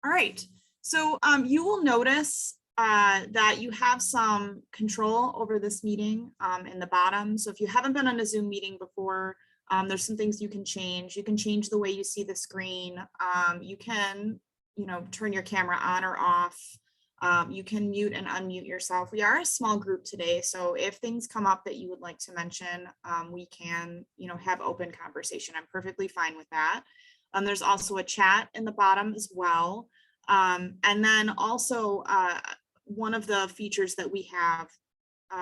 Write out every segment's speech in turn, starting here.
All right, so you will notice that you have some control over this meeting in the bottom. So if you haven't been on a Zoom meeting before, there's some things you can change. You can change the way you see the screen. You can, turn your camera on or off. You can mute and unmute yourself. We are a small group today, so if things come up that you would like to mention, we can, have open conversation. I'm perfectly fine with that. There's also a chat in the bottom as well. And then also one of the features that we have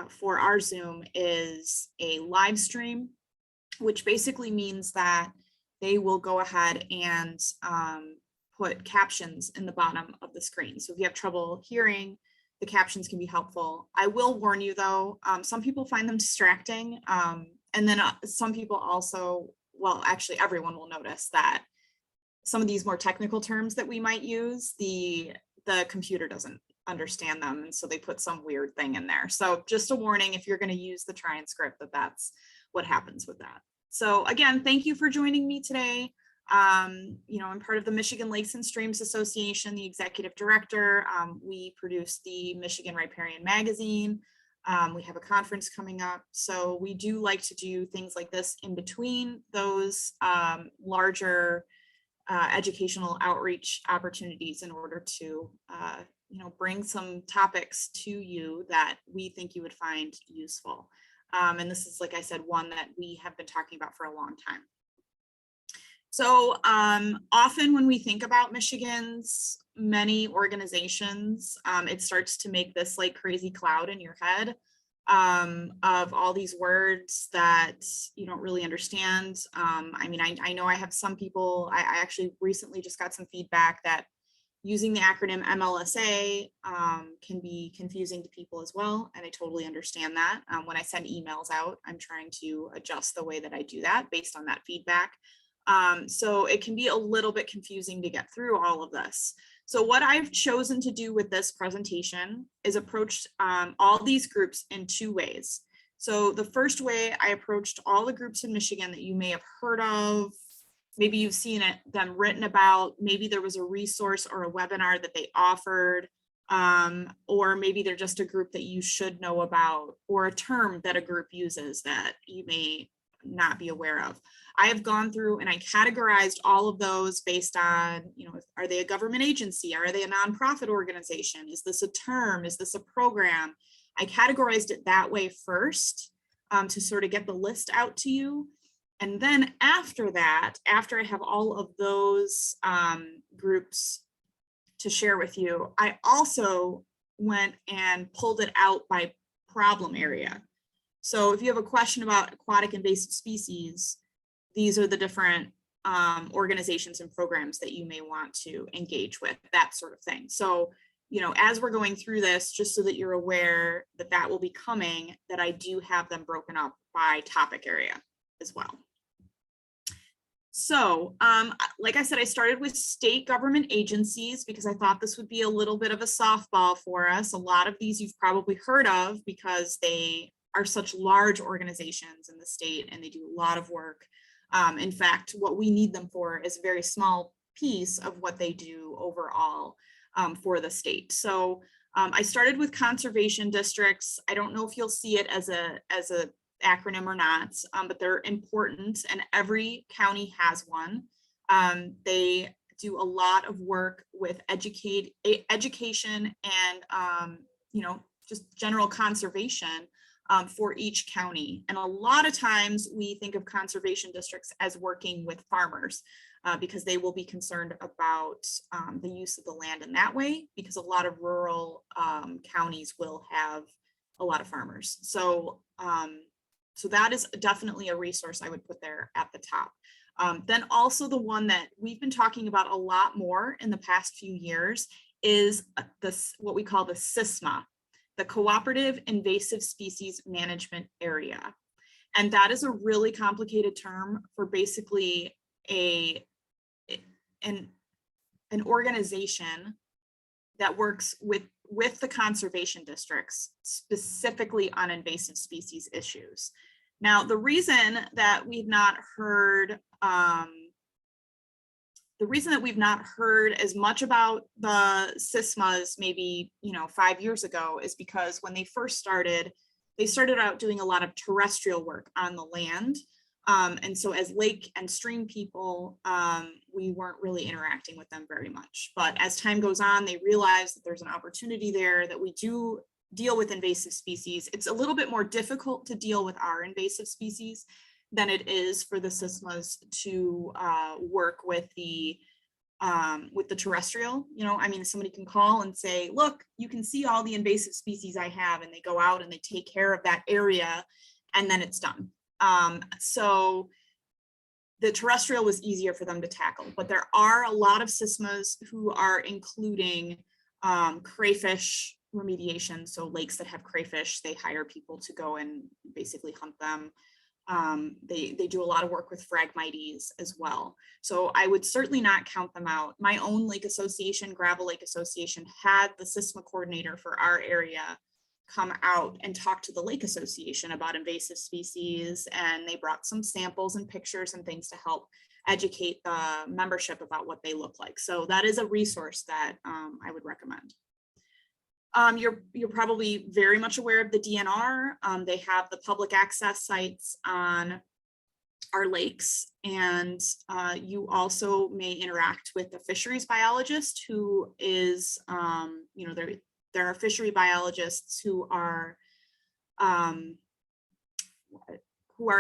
for our Zoom is a live stream, which basically means that they will go ahead and put captions in the bottom of the screen. So if you have trouble hearing, the captions can be helpful. I will warn you though, some people find them distracting. And then some people also, well, actually everyone will notice that some of these more technical terms that we might use, the computer doesn't understand them. And so they put some weird thing in there. So just a warning, if you're going to use the transcript, that's what happens with that. So again, thank you for joining me today. I'm part of the Michigan Lakes and Streams Association, the executive director. We produce the Michigan Riparian magazine. We have a conference coming up. So we do like to do things like this in between those larger educational outreach opportunities in order to, bring some topics to you that we think you would find useful. And this is, like I said, one that we have been talking about for a long time. So often when we think about Michigan's many organizations, it starts to make this like crazy cloud in your head of all these words that you don't really understand. I know I have some people, I actually recently just got some feedback that using the acronym MLSA can be confusing to people as well. And I totally understand that. When I send emails out, I'm trying to adjust the way that I do that based on that feedback. So it can be a little bit confusing to get through all of this. So what I've chosen to do with this presentation is approach all these groups in two ways. So the first way, I approached all the groups in Michigan that you may have heard of. Maybe you've seen them written about, maybe there was a resource or a webinar that they offered, or maybe they're just a group that you should know about, or a term that a group uses that you may not be aware of. I have gone through and I categorized all of those based on, are they a government agency? Are they a nonprofit organization? Is this a term? Is this a program? I categorized it that way first to sort of get the list out to you. And then after that, after I have all of those groups to share with you, I also went and pulled it out by problem area. So if you have a question about aquatic invasive species, these are the different organizations and programs that you may want to engage with, that sort of thing. So, as we're going through this, just so that you're aware that that will be coming, that I do have them broken up by topic area as well. So, like I said, I started with state government agencies because I thought this would be a little bit of a softball for us. A lot of these you've probably heard of because they are such large organizations in the state and they do a lot of work. In fact, what we need them for is a very small piece of what they do overall for the state. So I started with conservation districts. I don't know if you'll see it as a acronym or not, but they're important and every county has one. They do a lot of work with education and just general conservation for each county. And a lot of times we think of conservation districts as working with farmers because they will be concerned about the use of the land in that way, because a lot of rural counties will have a lot of farmers. So that is definitely a resource I would put there at the top. Then also the one that we've been talking about a lot more in the past few years is what we call the CISMA, the Cooperative Invasive Species Management Area. And that is a really complicated term for basically an organization that works with the conservation districts, specifically on invasive species issues. Now, the reason that we've not heard the reason that we've not heard as much about the SISMAs maybe, 5 years ago is because when they first started, they started out doing a lot of terrestrial work on the land. And so as lake and stream people, we weren't really interacting with them very much. But as time goes on, they realize that there's an opportunity there, that we do deal with invasive species. It's a little bit more difficult to deal with our invasive species than it is for the SISMAs to work with the terrestrial. I mean, somebody can call and say, look, you can see all the invasive species I have, and they go out and they take care of that area, and then it's done. So the terrestrial was easier for them to tackle, but there are a lot of SISMAs who are including crayfish remediation. So lakes that have crayfish, they hire people to go and basically hunt them. They do a lot of work with Phragmites as well. So I would certainly not count them out. My own lake association, Gravel Lake Association, had the SISMA coordinator for our area come out and talk to the Lake Association about invasive species, and they brought some samples and pictures and things to help educate the membership about what they look like. So that is a resource that I would recommend. You're probably very much aware of the DNR. They have the public access sites on our lakes, and you also may interact with the fisheries biologist, who is, there are fishery biologists who are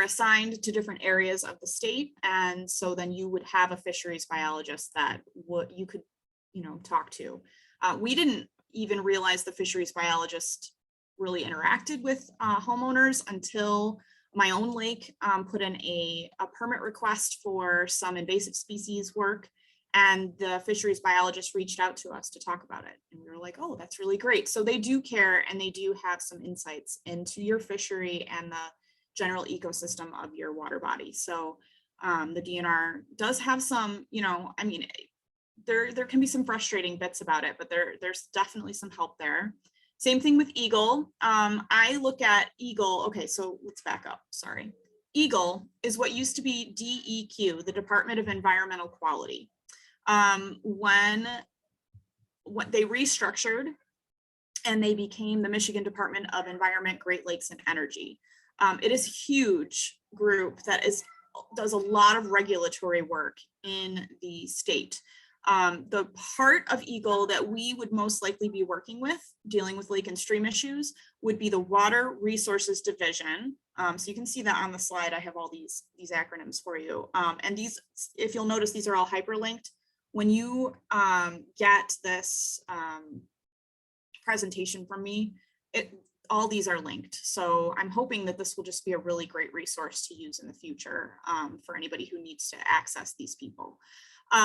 assigned to different areas of the state, and so then you would have a fisheries biologist that you could, talk to. We didn't even realize the fisheries biologist really interacted with homeowners until my own lake put in a permit request for some invasive species work, and the fisheries biologist reached out to us to talk about it, and we were like, oh, that's really great. So they do care, and they do have some insights into your fishery and the general ecosystem of your water body. So the DNR does have some, I mean, there can be some frustrating bits about it, but there's definitely some help there. Same thing with Eagle. I look at Eagle. Okay, so let's back up. Sorry. Eagle is what used to be DEQ, the Department of Environmental Quality. When they restructured and they became the Michigan Department of Environment, Great Lakes, and Energy. It is a huge group that does a lot of regulatory work in the state. The part of Eagle that we would most likely be working with, dealing with lake and stream issues, would be the Water Resources Division. So you can see that on the slide. I have all these acronyms for you. And these, if you'll notice, these are all hyperlinked. When you get this presentation from me, all these are linked. So I'm hoping that this will just be a really great resource to use in the future for anybody who needs to access these people.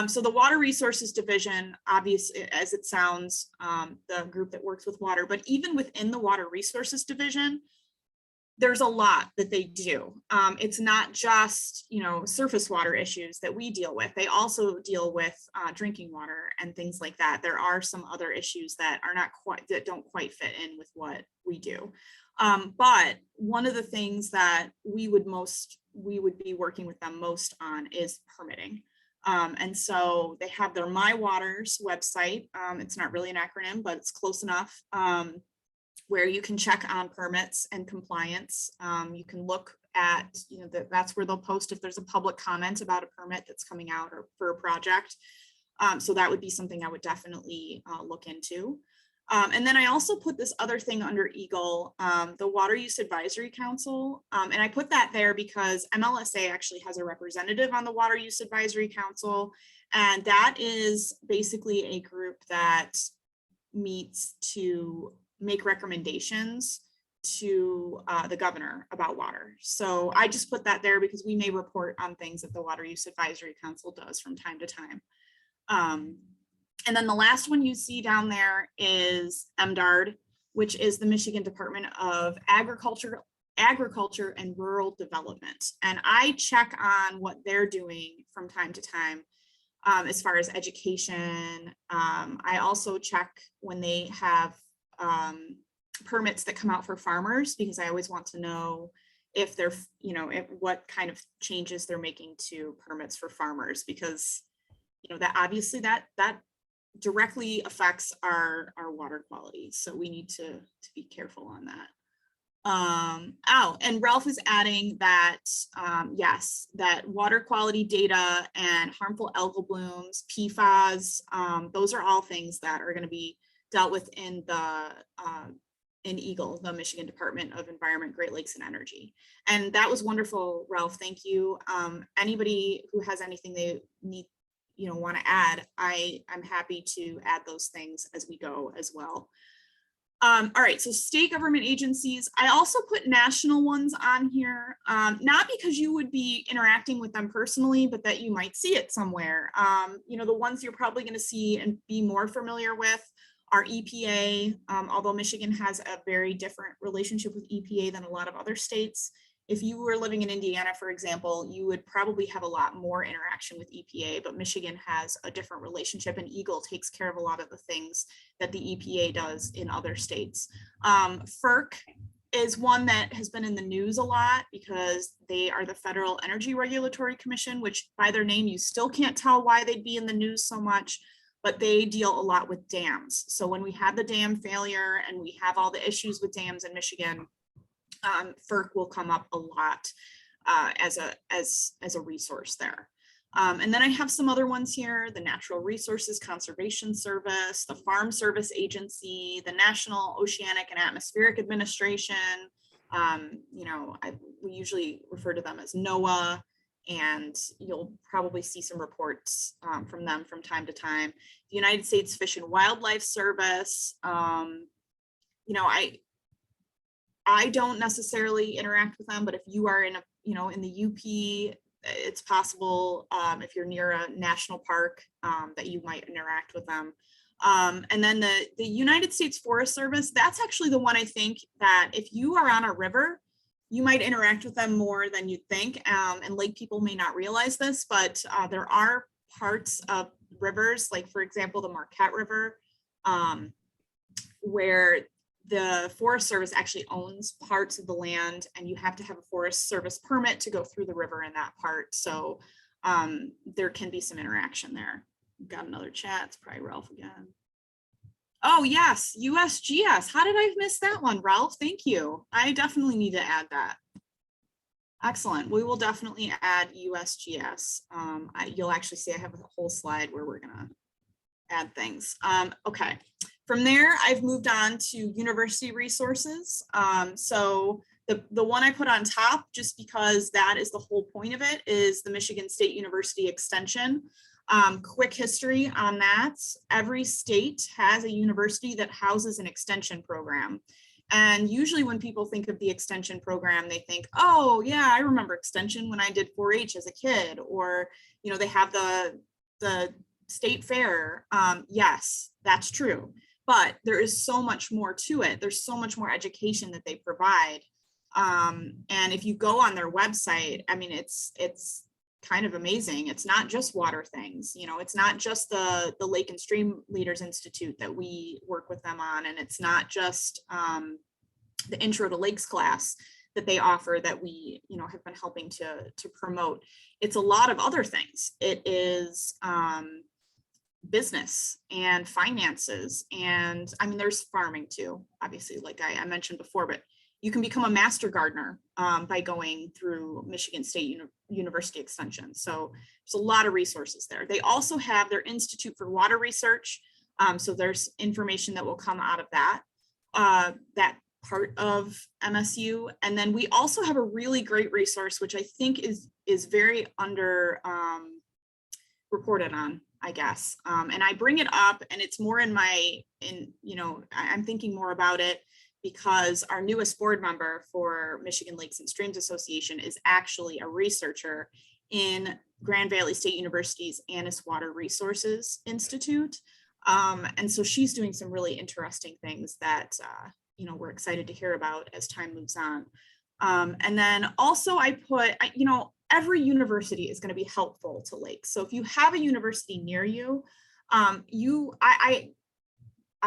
So the Water Resources Division, obviously, as it sounds, the group that works with water, but even within the Water Resources Division, there's a lot that they do. It's not just, surface water issues that we deal with. They also deal with drinking water and things like that. There are some other issues that are that don't quite fit in with what we do. But one of the things that we would be working with them most on is permitting. And so they have their My Waters website. It's not really an acronym, but it's close enough, where you can check on permits and compliance. You can look at, that's where they'll post if there's a public comment about a permit that's coming out or for a project. So that would be something I would definitely look into. And then I also put this other thing under Eagle, the Water Use Advisory Council. And I put that there because MLSA actually has a representative on the Water Use Advisory Council. And that is basically a group that meets to make recommendations to the governor about water. So I just put that there because we may report on things that the Water Use Advisory Council does from time to time. And then the last one you see down there is MDARD, which is the Michigan Department of Agriculture and Rural Development. And I check on what they're doing from time to time as far as education. I also check when they have permits that come out for farmers, because I always want to know if they're, what kind of changes they're making to permits for farmers, because that obviously that directly affects our water quality. So we need to be careful on that. And Ralph is adding that, yes, that water quality data and harmful algal blooms, PFAS, those are all things that are going to be dealt with in EGLE, the Michigan Department of Environment, Great Lakes and Energy. And that was wonderful, Ralph. Thank you. Anybody who has anything they need, want to add, I'm happy to add those things as we go as well. All right, so state government agencies, I also put national ones on here, not because you would be interacting with them personally, but that you might see it somewhere. The ones you're probably going to see and be more familiar with are EPA, although Michigan has a very different relationship with EPA than a lot of other states. If you were living in Indiana, for example, you would probably have a lot more interaction with EPA, but Michigan has a different relationship, and EGLE takes care of a lot of the things that the EPA does in other states. FERC is one that has been in the news a lot because they are the Federal Energy Regulatory Commission, which by their name, you still can't tell why they'd be in the news so much, but they deal a lot with dams. So when we had the dam failure and we have all the issues with dams in Michigan, FERC will come up a lot as a resource there. And then I have some other ones here: the Natural Resources Conservation Service, the Farm Service Agency, the National Oceanic and Atmospheric Administration. We usually refer to them as NOAA, and you'll probably see some reports from them from time to time. The United States Fish and Wildlife Service. I don't necessarily interact with them, but if you are in in the UP, it's possible if you're near a national park that you might interact with them. And then the United States Forest Service, that's actually the one I think that if you are on a river, you might interact with them more than you'd think. And lake people may not realize this, but there are parts of rivers, like for example, the Marquette River, where the Forest Service actually owns parts of the land, and you have to have a Forest Service permit to go through the river in that part. So there can be some interaction there. We've got another chat. It's probably Ralph again. Oh yes, USGS. How did I miss that one, Ralph? Thank you. I definitely need to add that. Excellent. We will definitely add USGS. You'll actually see I have a whole slide where we're gonna add things. Okay. From there, I've moved on to university resources. So the one I put on top, just because that is the whole point of it, is the Michigan State University Extension. Quick history on that: every state has a university that houses an extension program. And usually when people think of the extension program, they think, oh yeah, I remember extension when I did 4-H as a kid, or they have the state fair. Yes, that's true. But there is so much more to it. There's so much more education that they provide. And if you go on their website, I mean, it's kind of amazing. It's not just water things, it's not just the Lake and Stream Leaders Institute that we work with them on. And it's not just the Intro to Lakes class that they offer that we, have been helping to promote. It's a lot of other things. It is business and finances, and I mean, there's farming too, obviously, like I mentioned before, but you can become a master gardener by going through Michigan State University Extension. So there's a lot of resources there. They also have their Institute for Water Research. So there's information that will come out of that part of MSU. And then we also have a really great resource, which I think is very under reported on, I guess. And I bring it up, and it's more I'm thinking more about it because our newest board member for Michigan Lakes and Streams Association is actually a researcher in Grand Valley State University's Annis Water Resources Institute. And so she's doing some really interesting things that, we're excited to hear about as time moves on. And then also I put, every university is going to be helpful to lakes. So if you have a university near you,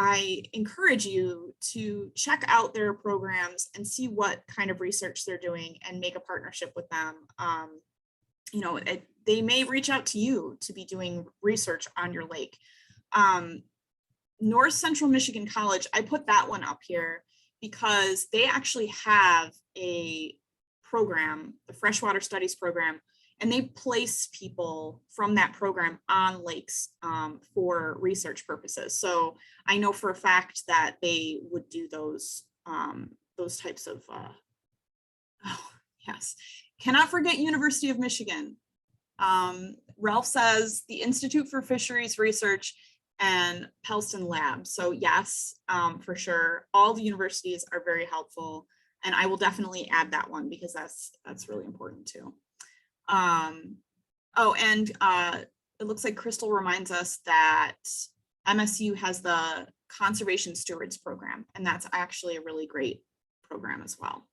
I encourage you to check out their programs and see what kind of research they're doing and make a partnership with them. they may reach out to you to be doing research on your lake. North Central Michigan College, I put that one up here because they actually have a program, the Freshwater Studies program, and they place people from that program on lakes for research purposes. So I know for a fact that they would do those types of, oh, yes. Cannot forget University of Michigan. Ralph says the Institute for Fisheries Research and Pelston Lab. So yes, for sure. All the universities are very helpful, and I will definitely add that one because that's really important too. Oh, and it looks like Crystal reminds us that MSU has the Conservation Stewards Program, and that's actually a really great program as well.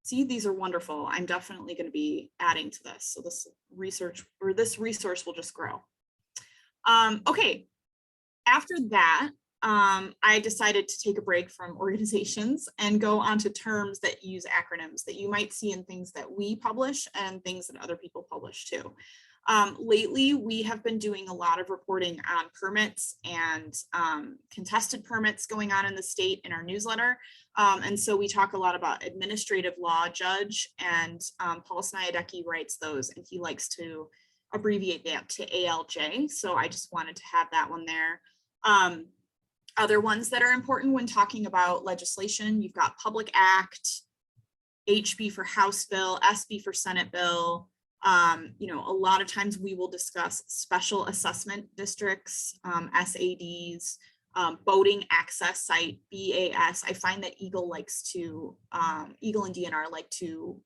See, these are wonderful. I'm definitely going to be adding to this. So this resource will just grow. Okay. After that, I decided to take a break from organizations and go on to terms that use acronyms that you might see in things that we publish and things that other people publish too. Lately, we have been doing a lot of reporting on permits and contested permits going on in the state in our newsletter. And so we talk a lot about administrative law judge, and Paul Sniadecki writes those, and he likes to abbreviate that to ALJ. So I just wanted to have that one there. Other ones that are important when talking about legislation, you've got Public Act, HB for House Bill, SB for Senate Bill. A lot of times we will discuss special assessment districts, SADs, boating access site, BAS. I find that Eagle and DNR like to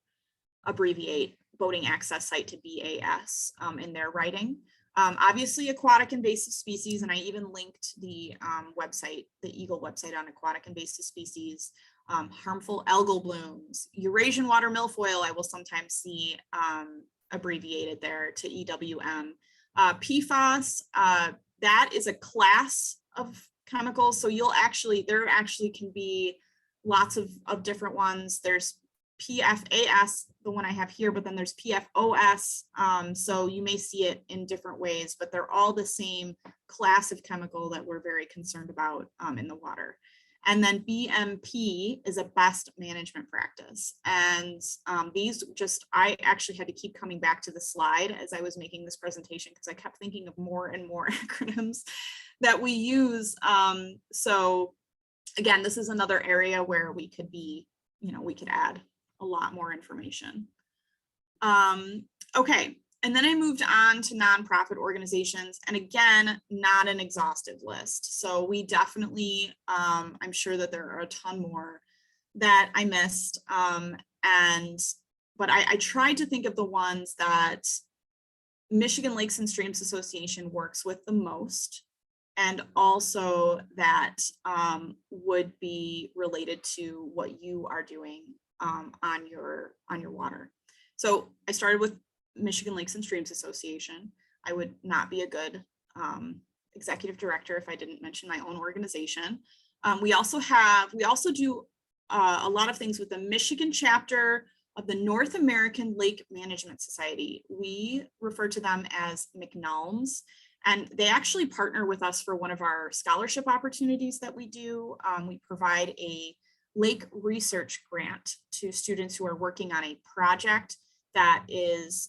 abbreviate boating access site to BAS in their writing. Obviously aquatic invasive species, and I even linked the website, the Eagle website on aquatic invasive species, harmful algal blooms, Eurasian water milfoil, I will sometimes see abbreviated there to EWM. PFAS, that is a class of chemicals. So there actually can be lots of different ones. There's PFAS, the one I have here, but then there's PFOS. So you may see it in different ways, but they're all the same class of chemical that we're very concerned about in the water. And then BMP is a best management practice. And I actually had to keep coming back to the slide as I was making this presentation because I kept thinking of more and more acronyms that we use. So again, this is another area where we could add a lot more information. Okay, and then I moved on to nonprofit organizations, and again, not an exhaustive list. So we definitely, I'm sure that there are a ton more that I missed, but I tried to think of the ones that Michigan Lakes and Streams Association works with the most, and also that would be related to what you are doing on your water. So I started with Michigan Lakes and Streams Association. I would not be a good executive director if I didn't mention my own organization. We also do a lot of things with the Michigan chapter of the North American Lake Management Society. We refer to them as MLSA, and they actually partner with us for one of our scholarship opportunities that we do. We provide a lake research grant to students who are working on a project that is,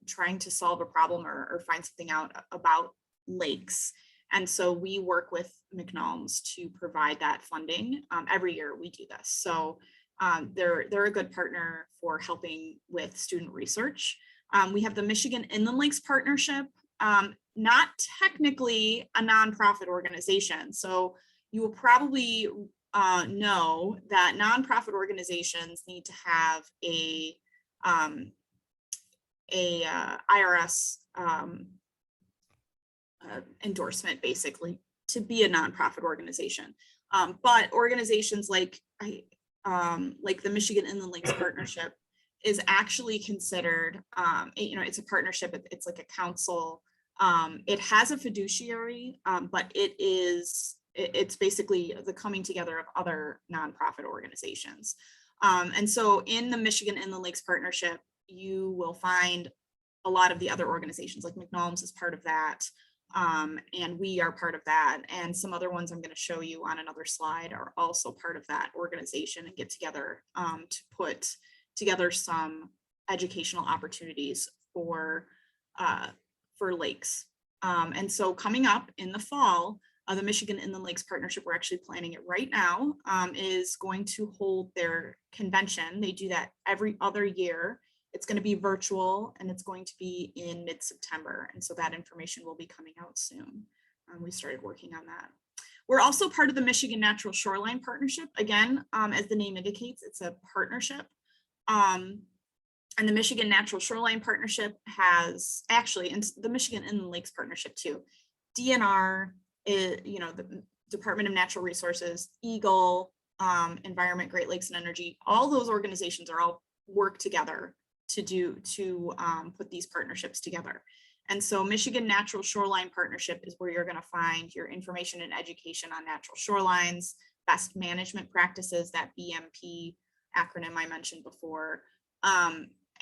trying to solve a problem or find something out about lakes. And so we work with MLSA to provide that funding. Every year we do this. So they're a good partner for helping with student research. We have the Michigan Inland Lakes Partnership, not technically a nonprofit organization. So you will probably know that nonprofit organizations need to have a IRS endorsement, basically, to be a nonprofit organization. But organizations like the Michigan Inland Lakes Partnership is actually considered, it's a partnership. It's like a council. It has a fiduciary, but it's basically the coming together of other nonprofit organizations. And so in the Michigan Inland Lakes Partnership, you will find a lot of the other organizations, like McNolms is part of that. And we are part of that. And some other ones I'm going to show you on another slide are also part of that organization and get together to put together some educational opportunities for lakes. And so coming up in the fall, the Michigan Inland Lakes Partnership, we're actually planning it right now, is going to hold their convention. They do that every other year. It's going to be virtual and it's going to be in mid-September. And so that information will be coming out soon. We started working on that. We're also part of the Michigan Natural Shoreline Partnership. Again, as the name indicates, it's a partnership. And the Michigan Natural Shoreline Partnership has actually, and the Michigan Inland Lakes Partnership too, DNR, the Department of Natural Resources, Eagle, Environment, Great Lakes and Energy, all those organizations are all work together to put these partnerships together. And so Michigan Natural Shoreline Partnership is where you're going to find your information and education on natural shorelines, best management practices, that BMP acronym I mentioned before,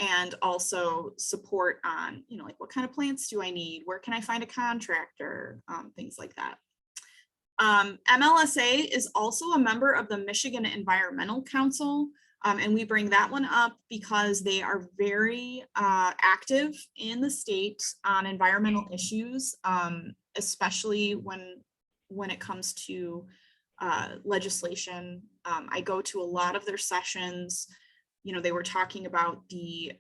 and also support on, like what kind of plants do I need? Where can I find a contractor? Things like that. MLSA is also a member of the Michigan Environmental Council. And we bring that one up because they are very active in the state on environmental issues, especially when it comes to legislation. I go to a lot of their sessions. They were talking about the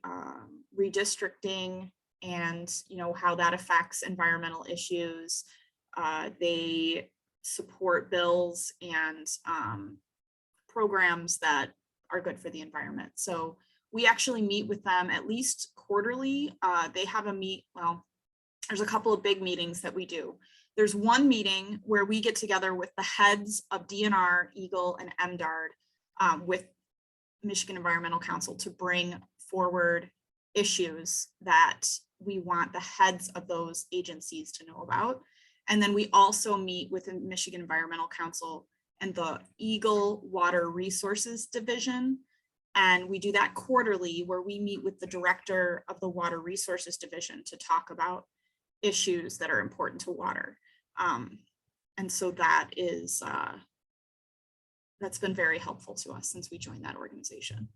redistricting and how that affects environmental issues. They support bills and programs that are good for the environment. So we actually meet with them at least quarterly. They have there's a couple of big meetings that we do. There's one meeting where we get together with the heads of DNR, Eagle, and MDARD with Michigan Environmental Council to bring forward issues that we want the heads of those agencies to know about. And then we also meet with the Michigan Environmental Council and the Eagle Water Resources Division. And we do that quarterly, where we meet with the director of the Water Resources Division to talk about issues that are important to water. And so that is, that's been very helpful to us since we joined that organization.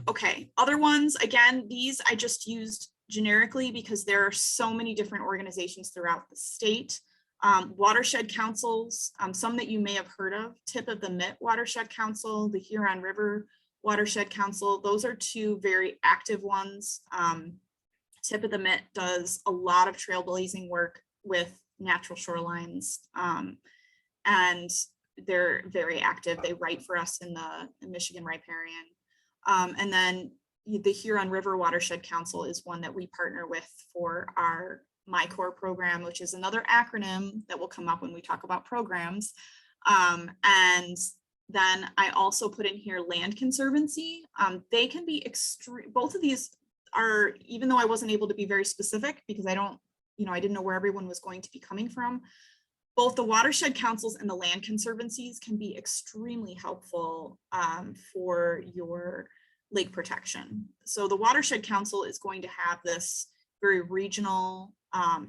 Okay, other ones, again, these I just used generically because there are so many different organizations throughout the state. Watershed councils, some that you may have heard of, Tip of the Mitt Watershed Council, the Huron River Watershed Council, those are two very active ones. Tip of the Mitt does a lot of trailblazing work with natural shorelines, and they're very active. They write for us in the Michigan Riparian. And then the Huron River Watershed Council is one that we partner with for our MyCore program, which is another acronym that will come up when we talk about programs. And then I also put in here Land Conservancy. They can be extreme. Both of these are, even though I wasn't able to be very specific because I didn't know where everyone was going to be coming from, both the watershed councils and the land conservancies can be extremely helpful for your lake protection. So the watershed council is going to have this very regional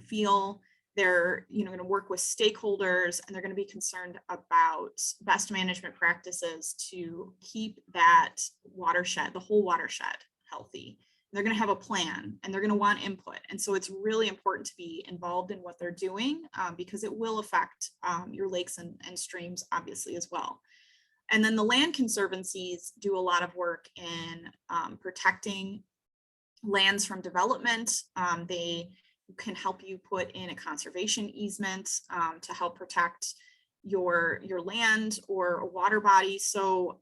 feel. They're going to work with stakeholders, and they're going to be concerned about best management practices to keep that watershed, the whole watershed, healthy. They're going to have a plan, and they're going to want input. And so it's really important to be involved in what they're doing because it will affect your lakes and streams, obviously, as well. And then the land conservancies do a lot of work in protecting lands from development. They can help you put in a conservation easement to help protect your land or a water body. So,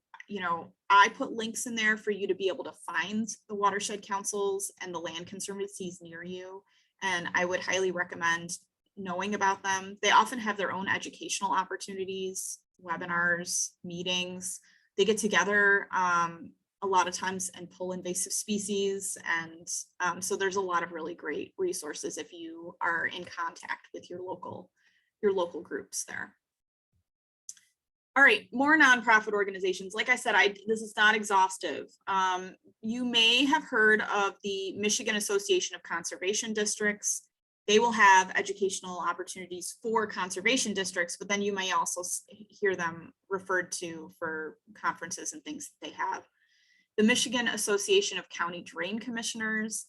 I put links in there for you to be able to find the watershed councils and the land conservancies near you. And I would highly recommend knowing about them. They often have their own educational opportunities, webinars, meetings. They get together a lot of times and pull invasive species. And so there's a lot of really great resources if you are in contact with your local groups there. All right, more nonprofit organizations. Like I said, this is not exhaustive. You may have heard of the Michigan Association of Conservation Districts. They will have educational opportunities for conservation districts, but then you may also hear them referred to for conferences and things that they have. The Michigan Association of County Drain Commissioners,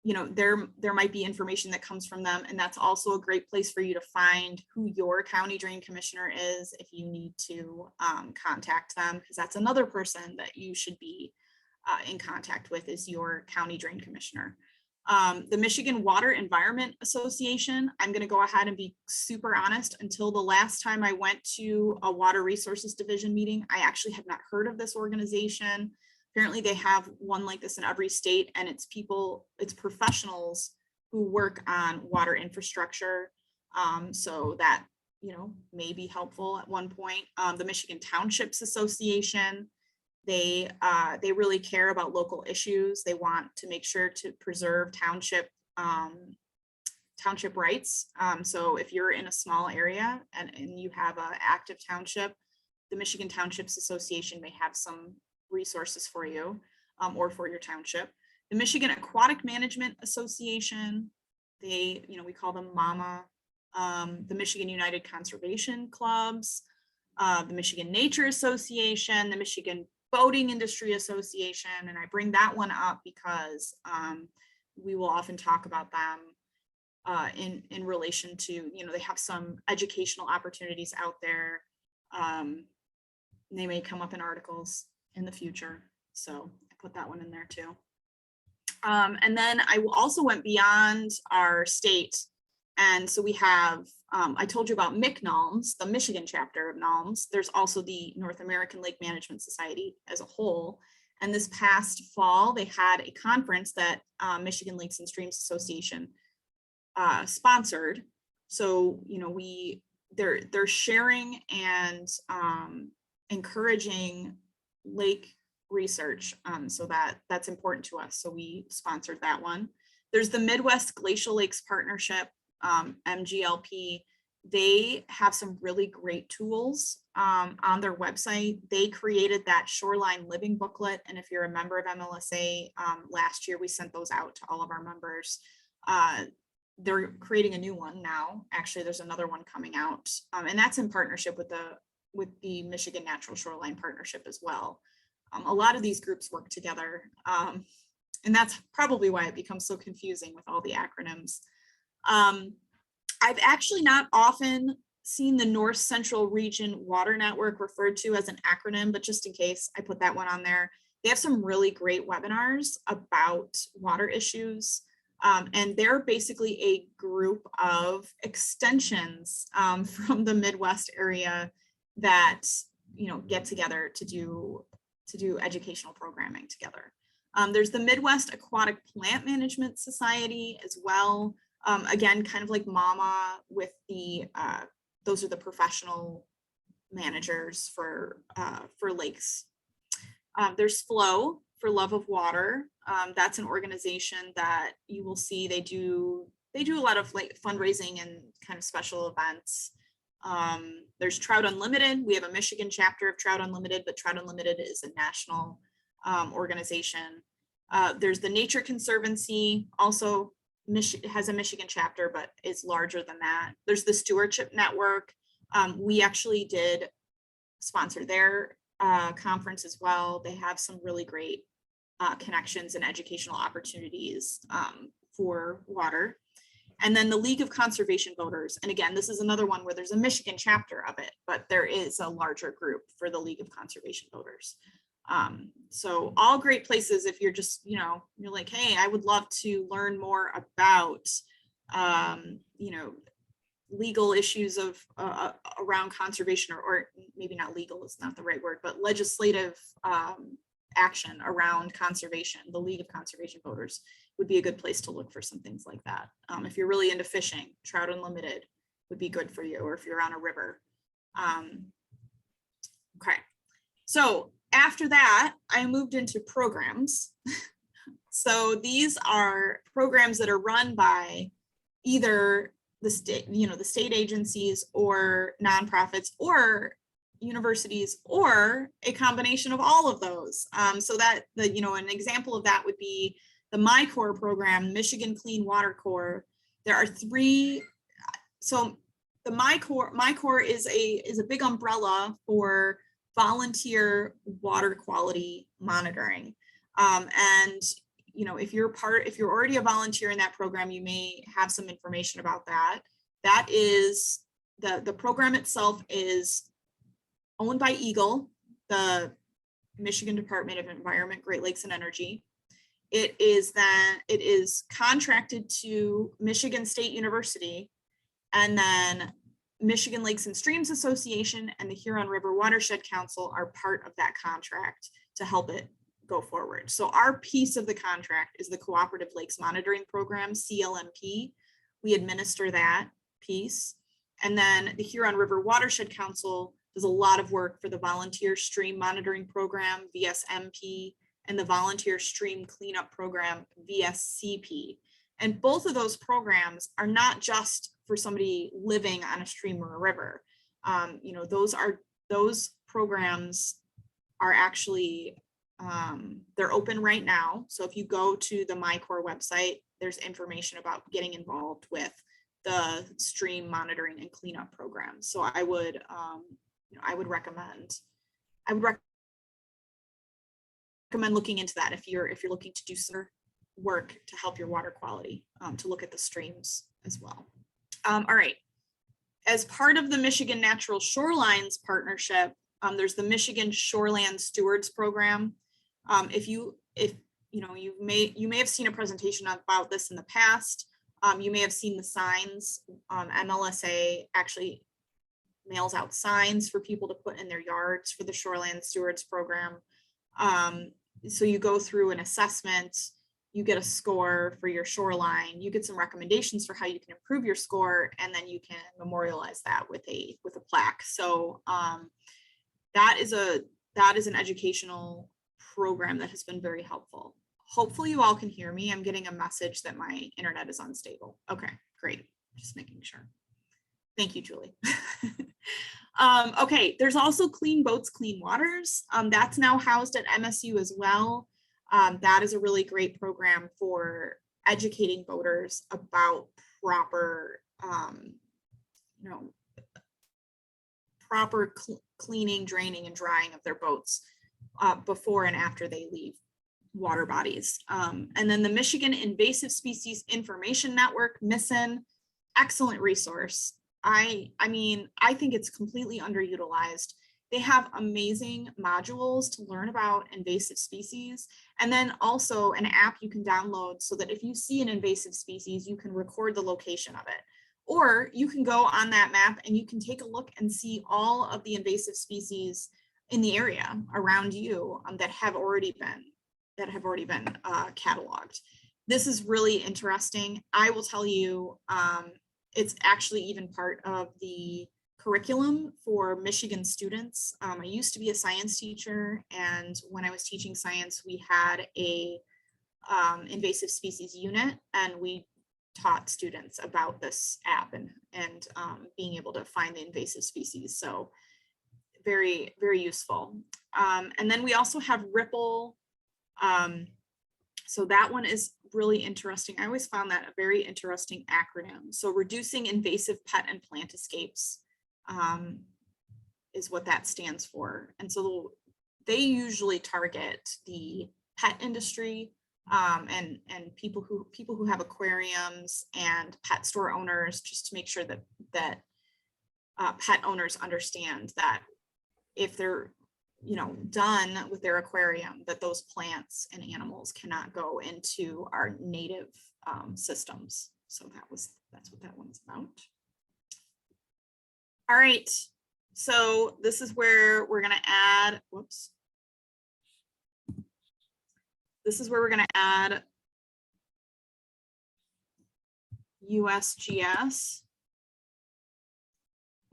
you know, there might be information that comes from them, and that's also a great place for you to find who your county drain commissioner is if you need to contact them, because that's another person that you should be in contact with, is your county drain commissioner. The Michigan Water Environment Association, I'm going to go ahead and be super honest, until the last time I went to a Water Resources Division meeting, I actually had not heard of this organization. Apparently they have one like this in every state, and it's professionals who work on water infrastructure. So that, you know, may be helpful at one point. The Michigan Townships Association, they really care about local issues. They want to make sure to preserve township rights. So if you're in a small area and you have an active township, the Michigan Townships Association may have some resources for you or for your township. The Michigan Aquatic Management Association, they, you know, we call them MAMA. The Michigan United Conservation Clubs, the Michigan Nature Association, the Michigan Boating Industry Association, and I bring that one up because we will often talk about them in relation to, you know, they have some educational opportunities out there. They may come up in articles in the future, so I put that one in there too. And then I also went beyond our state, and so we have, I told you about MCNALMS, the Michigan chapter of NALMS. There's also the North American Lake Management Society as a whole, and this past fall they had a conference that Michigan Lakes and Streams Association sponsored. So, you know, they're sharing and encouraging lake research, so that's important to us. So we sponsored that one. There's the Midwest Glacial Lakes Partnership, MGLP. They have some really great tools on their website. They created that Shoreline Living booklet, and if you're a member of MLSA, last year we sent those out to all of our members. They're creating a new one now. Actually, there's another one coming out, and that's in partnership with the Michigan Natural Shoreline Partnership as well. A lot of these groups work together, and that's probably why it becomes so confusing with all the acronyms. I've actually not often seen the North Central Region Water Network referred to as an acronym, but just in case, I put that one on there. They have some really great webinars about water issues, and they're basically a group of extensions from the Midwest area that, you know, get together to do educational programming together. There's the Midwest Aquatic Plant Management Society as well. Again, kind of like MAMA with the, those are the professional managers for lakes. There's FLOW, for Love of Water. That's an organization that you will see they do a lot of like fundraising and kind of special events. There's Trout Unlimited. We have a Michigan chapter of Trout Unlimited, but Trout Unlimited is a national organization. There's the Nature Conservancy, also has a Michigan chapter, but is larger than that. There's the Stewardship Network. We actually did sponsor their conference as well. They have some really great connections and educational opportunities for water. And then the League of Conservation Voters. And again, this is another one where there's a Michigan chapter of it, but there is a larger group for the League of Conservation Voters. So all great places if you're just, you know, you're like, hey, I would love to learn more about, you know, legal issues of around conservation, or maybe not legal is not the right word, but legislative action around conservation. The League of Conservation Voters would be a good place to look for some things like that. If you're really into fishing, Trout Unlimited would be good for you, or if you're on a river. Okay, so after that, I moved into programs. So these are programs that are run by either the state, you know, the state agencies or nonprofits, or universities, or a combination of all of those. So that an example of that would be the MyCorps program, Michigan Clean Water Corps. There are three. So the MyCorps is a big umbrella for volunteer water quality monitoring. And if you're already a volunteer in that program, you may have some information about that. That is the program itself is owned by EGLE, the Michigan Department of Environment, Great Lakes and Energy. It is contracted to Michigan State University, and then Michigan Lakes and Streams Association and the Huron River Watershed Council are part of that contract to help it go forward. So our piece of the contract is the Cooperative Lakes Monitoring Program, CLMP. We administer that piece. And then the Huron River Watershed Council does a lot of work for the Volunteer Stream Monitoring Program, VSMP, and the Volunteer Stream Cleanup Program, VSCP. And both of those programs are not just for somebody living on a stream or a river. Those programs are actually, they're open right now. So if you go to the MyCorps website, there's information about getting involved with the stream monitoring and cleanup program. So I would recommend looking into that if you're looking to do some work to help your water quality, to look at the streams as well. All right. As part of the Michigan Natural Shorelines Partnership, there's the Michigan Shoreland Stewards Program. You may have seen a presentation about this in the past. You may have seen the signs. MLSA actually mails out signs for people to put in their yards for the Shoreland Stewards Program. So you go through an assessment, you get a score for your shoreline, you get some recommendations for how you can improve your score, and then you can memorialize that with a plaque. So that is an educational program that has been very helpful. Hopefully you all can hear me. I'm getting a message that my internet is unstable. Okay, great. Just making sure. Thank you, Julie. Okay, there's also Clean Boats, Clean Waters. That's now housed at MSU as well. That is a really great program for educating boaters about proper cleaning, draining, and drying of their boats before and after they leave water bodies. And then the Michigan Invasive Species Information Network, MISIN, excellent resource. I think it's completely underutilized. They have amazing modules to learn about invasive species, and then also an app you can download so that if you see an invasive species, you can record the location of it. Or you can go on that map and you can take a look and see all of the invasive species in the area around you that have already been cataloged. This is really interesting. I will tell you, it's actually even part of the curriculum for Michigan students. I used to be a science teacher, and when I was teaching science, we had a invasive species unit, and we taught students about this app and being able to find the invasive species. So very, very useful. And then we also have Ripple. So that one is really interesting. I always found that a very interesting acronym. So reducing invasive pet and plant escapes is what that stands for. And so they usually target the pet industry and people who have aquariums and pet store owners, just to make sure that pet owners understand that if they're done with their aquarium, that those plants and animals cannot go into our native systems. So that's what that one's about. All right, so this is where we're going to add, this is where we're going to add USGS.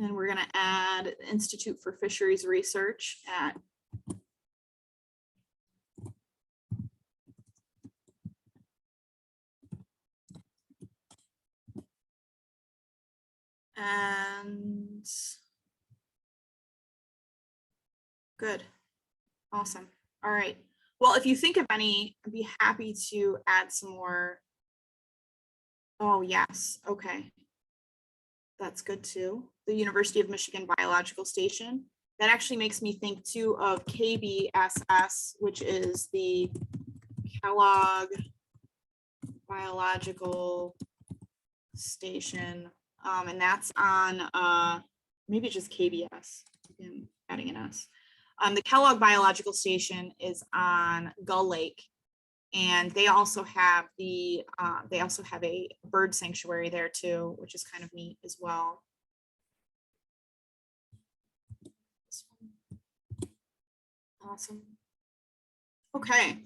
And we're going to add Institute for Fisheries Research at and Good. Awesome. All right. Well, if you think of any, I'd be happy to add some more. Oh, yes. Okay. That's good too. The University of Michigan Biological Station. That actually makes me think too of KBSS, which is the Kellogg Biological Station. And that's on maybe just KBS. I'm adding an S. The Kellogg Biological Station is on Gull Lake, and they also have a bird sanctuary there too, which is kind of neat as well. Awesome. Okay.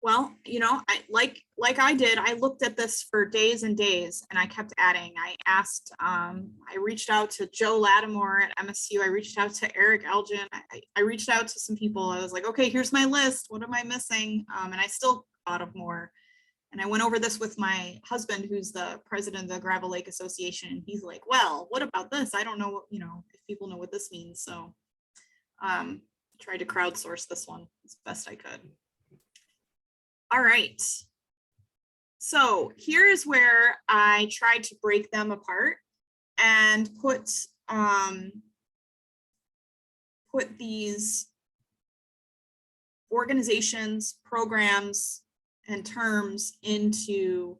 Well, you know, like I did, I looked at this for days and days, and I kept adding. I asked, I reached out to Joe Lattimore at MSU. I reached out to Eric Elgin. I reached out to some people. I was like, okay, here's my list. What am I missing? And I still thought of more. And I went over this with my husband, who's the president of the Gravel Lake Association. And he's like, well, what about this? I don't know, you know, if people know what this means. So tried to crowdsource this one as best I could. All right. So here is where I tried to break them apart and put these organizations, programs, and terms into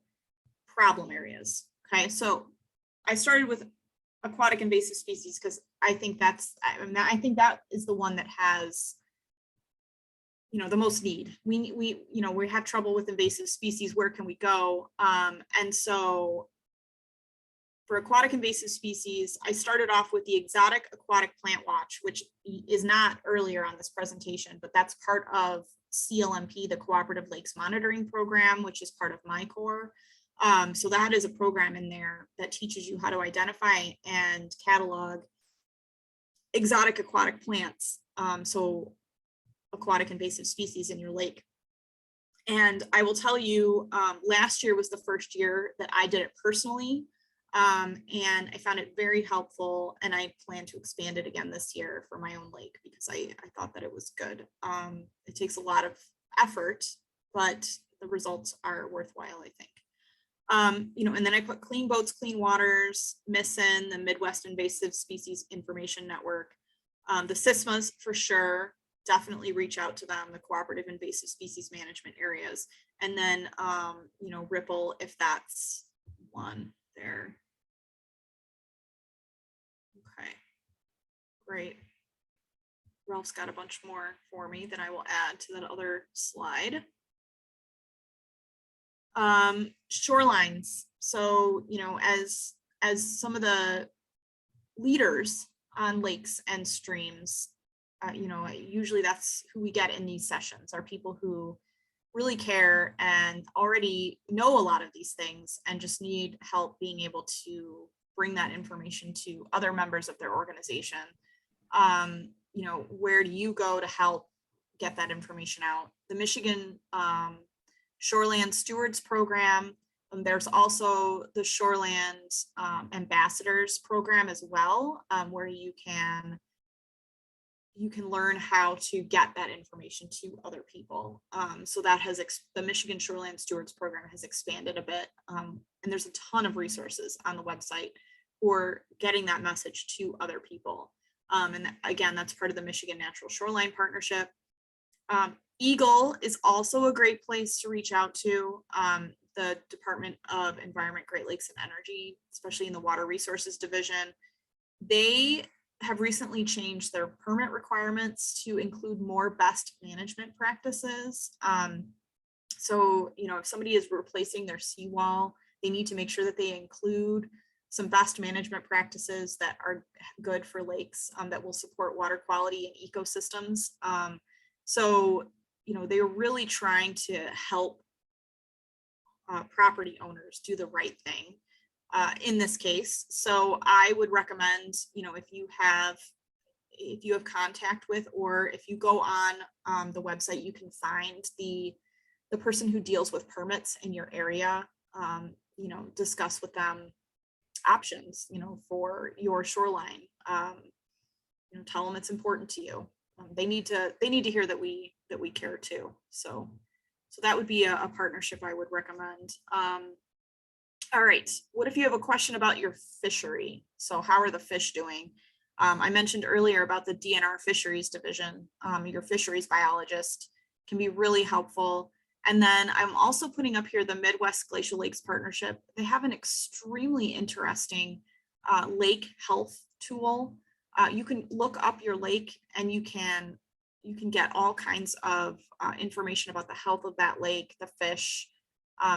problem areas. Okay, so I started with aquatic invasive species because I think that is the one that has, you know, the most need. We have trouble with invasive species. Where can we go? And so for aquatic invasive species, I started off with the Exotic Aquatic Plant Watch, which is not earlier on this presentation, but that's part of CLMP, the Cooperative Lakes Monitoring Program, which is part of my core. So that is a program in there that teaches you how to identify and catalog exotic aquatic plants. So aquatic invasive species in your lake. And I will tell you, last year was the first year that I did it personally. And I found it very helpful, and I plan to expand it again this year for my own lake because I thought that it was good. It takes a lot of effort, but the results are worthwhile, I think. You know, and then I put Clean Boats, Clean Waters, MISN, the Midwest Invasive Species Information Network, the SISMAs for sure. Definitely reach out to them, the Cooperative Invasive Species Management areas, and then you know, Ripple, if that's one there. Okay, great. Ralph's got a bunch more for me that I will add to that other slide. Shorelines. So, you know, as some of the leaders on lakes and streams, you know, usually that's who we get in these sessions, are people who really care and already know a lot of these things and just need help being able to bring that information to other members of their organization. You know, where do you go to help get that information out? The Michigan Shoreland Stewards Program. There's also the Shoreland Ambassadors Program as well, where you can learn how to get that information to other people. So that has the Michigan Shoreland Stewards Program has expanded a bit. And there's a ton of resources on the website for getting that message to other people. And again, that's part of the Michigan Natural Shoreline Partnership. Eagle is also a great place to reach out to. The Department of Environment, Great Lakes and Energy, especially in the Water Resources Division. They have recently changed their permit requirements to include more best management practices. So, you know, if somebody is replacing their seawall, they need to make sure that they include some best management practices that are good for lakes, that will support water quality and ecosystems. So, you know, they're really trying to help property owners do the right thing in this case. So I would recommend, you know, if you have contact with, or if you go on the website, you can find the person who deals with permits in your area, you know, discuss with them options, you know, for your shoreline. You know, tell them it's important to you. they need to hear that we care too. So that would be a partnership I would recommend. All right, what if you have a question about your fishery? So how are the fish doing? I mentioned earlier about the DNR fisheries division. Your fisheries biologist can be really helpful. And then I'm also putting up here the Midwest Glacial Lakes Partnership. They have an extremely interesting lake health tool. You can look up your lake and you can get all kinds of information about the health of that lake, the fish.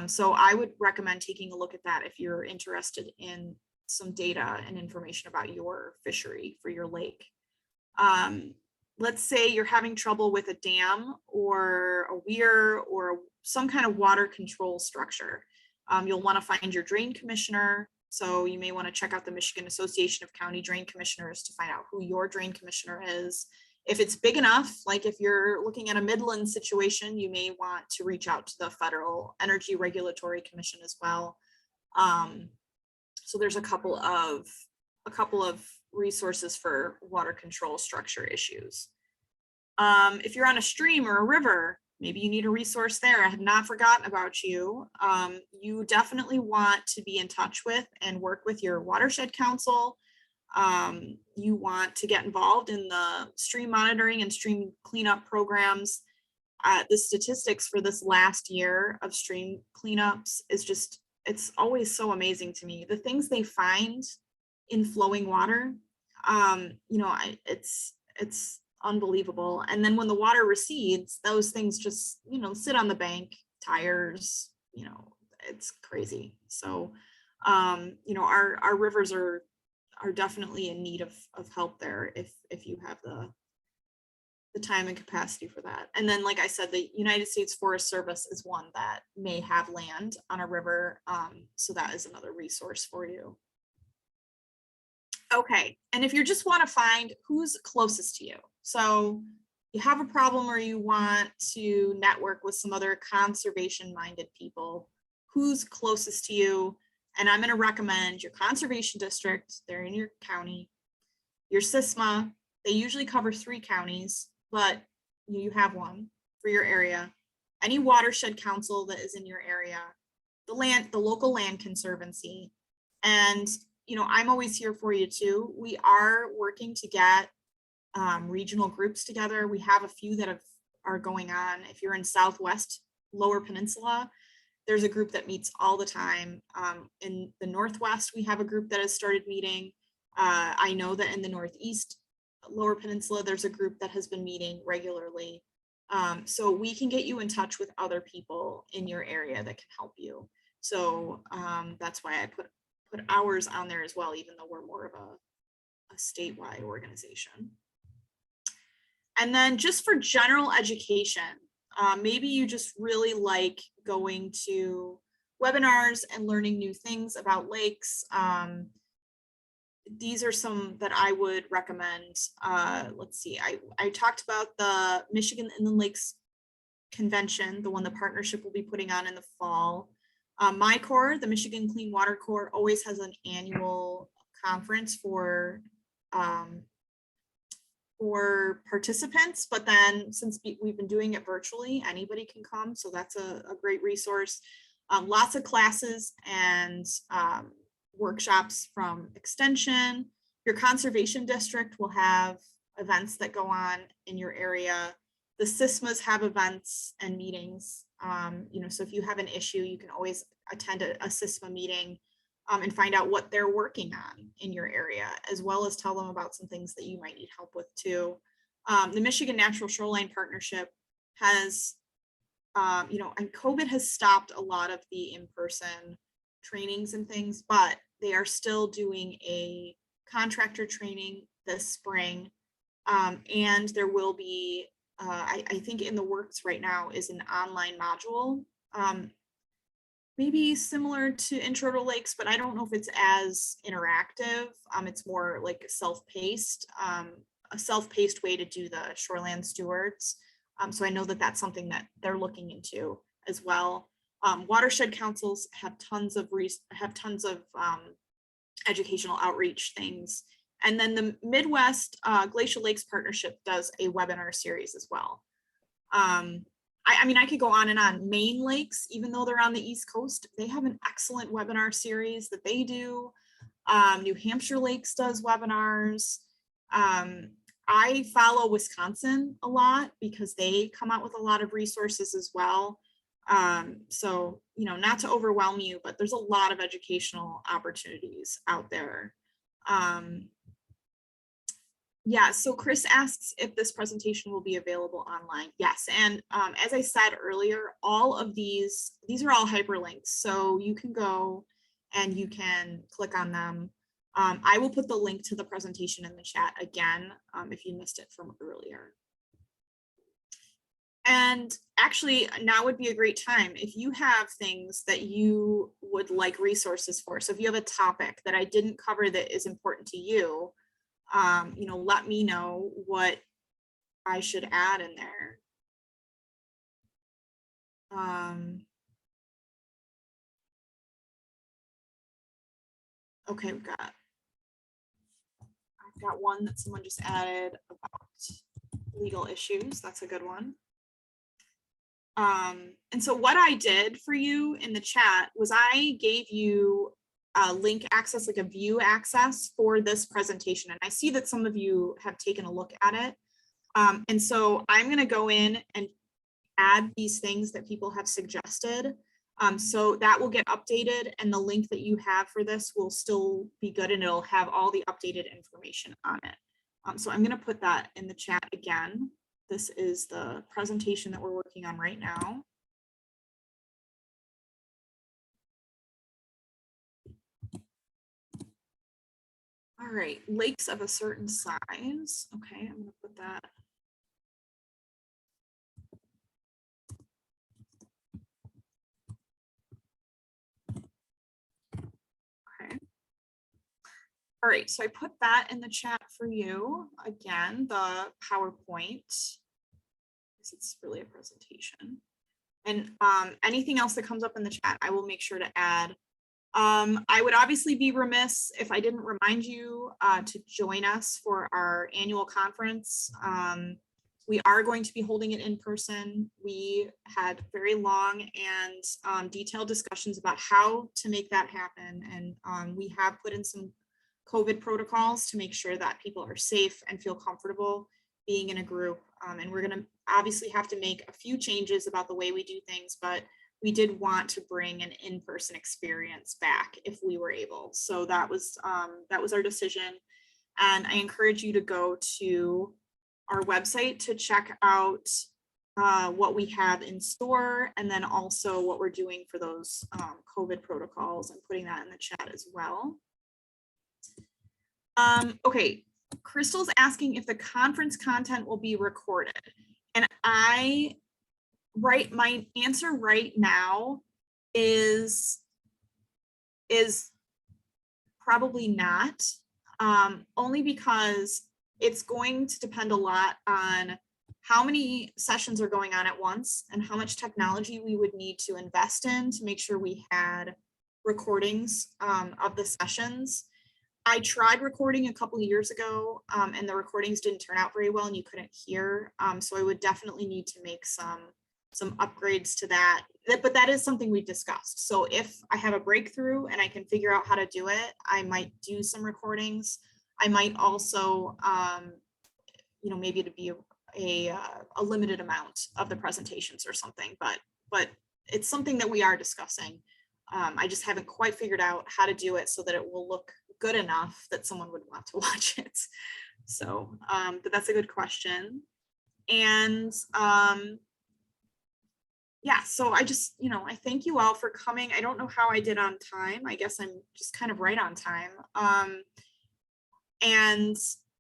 So I would recommend taking a look at that if you're interested in some data and information about your fishery for your lake. Let's say you're having trouble with a dam or a weir or some kind of water control structure. You'll want to find your drain commissioner. So you may want to check out the Michigan Association of County Drain Commissioners to find out who your drain commissioner is. If it's big enough, like if you're looking at a Midland situation, you may want to reach out to the Federal Energy Regulatory Commission as well. So there's a couple of resources for water control structure issues. If you're on a stream or a river, maybe you need a resource there. I have not forgotten about you. You definitely want to be in touch with and work with your watershed council. You want to get involved in the stream monitoring and stream cleanup programs. The statistics for this last year of stream cleanups is just, it's always so amazing to me. The things they find in flowing water, it's unbelievable. And then when the water recedes, those things just, sit on the bank, tires, it's crazy. So, our rivers are definitely in need of help there if you have the time and capacity for that. And then, like I said, the United States Forest Service is one that may have land on a river. So that is another resource for you. Okay, and if you just want to find who's closest to you, so you have a problem or you want to network with some other conservation-minded people, who's closest to you? And I'm going to recommend your conservation district, they're in your county, your SISMA, they usually cover 3 counties, but you have one for your area, any watershed council that is in your area, the local land conservancy. And I'm always here for you too. We are working to get regional groups together. We have a few that are going on. If you're in Southwest Lower Peninsula, there's a group that meets all the time. In the Northwest, we have a group that has started meeting. I know that in the Northeast Lower Peninsula, there's a group that has been meeting regularly. So we can get you in touch with other people in your area that can help you. So that's why I put ours on there as well, even though we're more of a statewide organization. And then just for general education, maybe you just really like going to webinars and learning new things about lakes. These are some that I would recommend. Let's see, I talked about the Michigan Inland Lakes Convention, the one the partnership will be putting on in the fall. My Corps, the Michigan Clean Water Corps, always has an annual conference for participants, but then since we've been doing it virtually, anybody can come. So that's a great resource. Lots of classes and workshops from Extension. Your conservation district will have events that go on in your area. The SISMAs have events and meetings. So if you have an issue, you can always attend a SISMA meeting and find out what they're working on in your area, as well as tell them about some things that you might need help with too. The Michigan Natural Shoreline Partnership has, and COVID has stopped a lot of the in-person trainings and things, but they are still doing a contractor training this spring. And there will be, I think in the works right now is an online module, maybe similar to Intro to Lakes, but I don't know if it's as interactive. It's more like self-paced, a self-paced way to do the shoreland stewards. So I know that that's something that they're looking into as well. Watershed councils have tons of educational outreach things, And then the Midwest Glacial Lakes Partnership does a webinar series as well. I mean, I could go on and on. Maine Lakes, even though they're on the East Coast, they have an excellent webinar series that they do. New Hampshire Lakes does webinars. I follow Wisconsin a lot because they come out with a lot of resources as well. So, you know, not to overwhelm you, but there's a lot of educational opportunities out there. Yeah, so Chris asks if this presentation will be available online. Yes, and as I said earlier, all of these are all hyperlinks, so you can go and you can click on them. I will put the link to the presentation in the chat again if you missed it from earlier. And actually, now would be a great time if you have things that you would like resources for. So if you have a topic that I didn't cover that is important to you, you know, let me know what I should add in there. Okay, I've got one that someone just added about legal issues. That's a good one. And so what I did for you in the chat was I gave you link access, like a view access for this presentation. And I see that some of you have taken a look at it. And so I'm going to go in and add these things that people have suggested. So that will get updated, and the link that you have for this will still be good, and it'll have all the updated information on it. So I'm going to put that in the chat again. This is the presentation that we're working on right now. All right, lakes of a certain size. Okay, I'm going to put that. Okay. All right, so I put that in the chat for you. Again, the PowerPoint, because it's really a presentation. And anything else that comes up in the chat, I will make sure to add. I would obviously be remiss if I didn't remind you to join us for our annual conference. We are going to be holding it in person. We had very long and detailed discussions about how to make that happen. And we have put in some COVID protocols to make sure that people are safe and feel comfortable being in a group. And we're going to obviously have to make a few changes about the way we do things, but we did want to bring an in-person experience back if we were able. So that was our decision. And I encourage you to go to our website to check out what we have in store, and then also what we're doing for those COVID protocols, and putting that in the chat as well. Okay, Crystal's asking if the conference content will be recorded. And my answer right now is probably not, only because it's going to depend a lot on how many sessions are going on at once and how much technology we would need to invest in to make sure we had recordings of the sessions. I tried recording a couple of years ago, and the recordings didn't turn out very well and you couldn't hear. So I would definitely need to make some upgrades to that. But that is something we discussed. So if I have a breakthrough and I can figure out how to do it, I might do some recordings. I might also, you know, maybe it'd be a limited amount of the presentations or something, but it's something that we are discussing. I just haven't quite figured out how to do it so that it will look good enough that someone would want to watch it. So, but that's a good question. And yeah, so I just, you know, I thank you all for coming. I don't know how I did on time. I guess I'm just kind of right on time. And,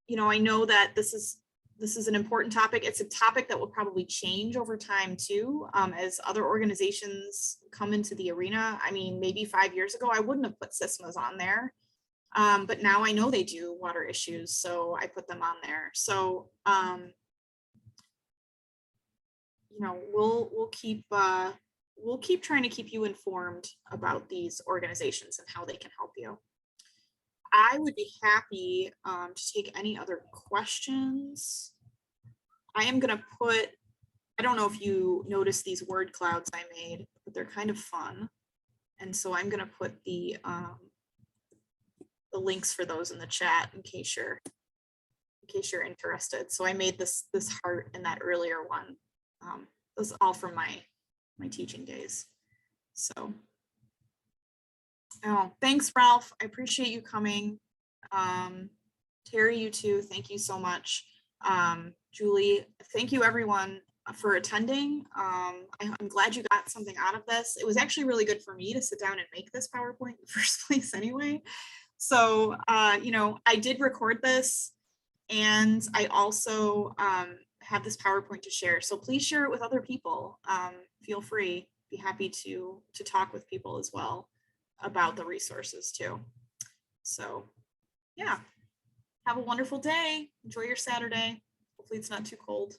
you know, I know that this is an important topic. It's a topic that will probably change over time too, as other organizations come into the arena. I mean, maybe 5 years ago, I wouldn't have put SISMAs on there. But now I know they do water issues, so I put them on there. So, you know, we'll keep trying to keep you informed about these organizations and how they can help you. I would be happy to take any other questions. I am gonna put, I don't know if you noticed these word clouds I made, but they're kind of fun. And so I'm gonna put the links for those in the chat in case you're interested. So I made this heart in that earlier one. This is all from my teaching days. So, oh, thanks, Ralph. I appreciate you coming. Terry, you too. Thank you so much. Julie, thank you everyone for attending. I'm glad you got something out of this. It was actually really good for me to sit down and make this PowerPoint in the first place anyway. So, you know, I did record this, and I also have this PowerPoint to share. So please share it with other people. Feel free, be happy to talk with people as well about the resources too. So yeah, have a wonderful day. Enjoy your Saturday. Hopefully it's not too cold.